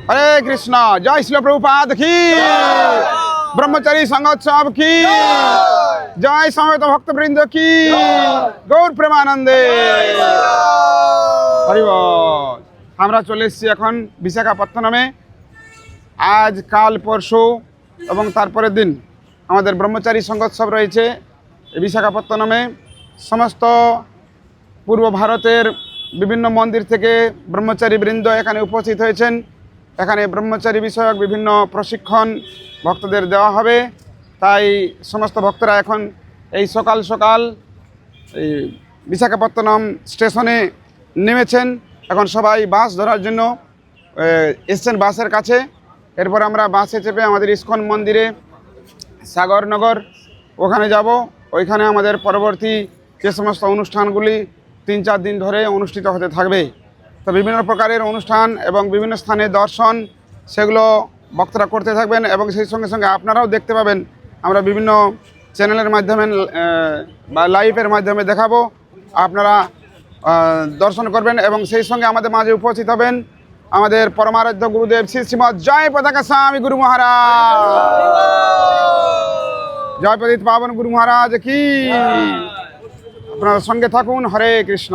हरे कृष्णा। जय श्री प्रभुपाद की, ब्रह्मचारी संघोत्सव की जय, समेत भक्तवृंद की गौर प्रेमानंदे हरि बोल। আমরা চলে এসেছি এখন বিশাখাপত্তনমে। আজ কাল পরশু এবং তারপরের দিন আমাদের ব্রহ্মচারী সংঘোৎসব রয়েছে বিশাখাপত্তনমে। সমস্ত পূর্ব ভারতের বিভিন্ন মন্দির থেকে ব্রহ্মচারী বৃন্দ এখানে উপস্থিত হয়েছেন। এখানে ব্রহ্মচারী বিষয়ক বিভিন্ন প্রশিক্ষণ ভক্তদের দেওয়া হবে। তাই সমস্ত ভক্তরা এখন এই সকাল সকাল এই বিশাখাপত্তনম স্টেশনে নেমেছেন। এখন সবাই বাস ধরার জন্য এসছেন বাসের কাছে। এরপর আমরা বাসে চেপে আমাদের ইস্কন মন্দিরে সাগরনগর ওখানে যাব। ওইখানে আমাদের পরবর্তী যে সমস্ত অনুষ্ঠানগুলি 3-4 দিন ধরে অনুষ্ঠিত হতে থাকবে। তো বিভিন্ন প্রকারের অনুষ্ঠান এবং বিভিন্ন স্থানে দর্শন সেগুলো বক্তারা করতে থাকবেন এবং সেই সঙ্গে সঙ্গে আপনারাও দেখতে পাবেন। আমরা বিভিন্ন চ্যানেলের মাধ্যমে বা লাইভের মাধ্যমে দেখাবো, আপনারা দর্শন করবেন এবং সেই সঙ্গে আমাদের মাঝে উপস্থিত হবেন আমাদের পরমারাধ্য গুরুদেব শ্রী শ্রীমৎ জয় পতাকা স্বামী গুরু মহারাজ, জয় পতিত পাবন গুরু মহারাজ কি। আপনারা সঙ্গে থাকুন। হরে কৃষ্ণ।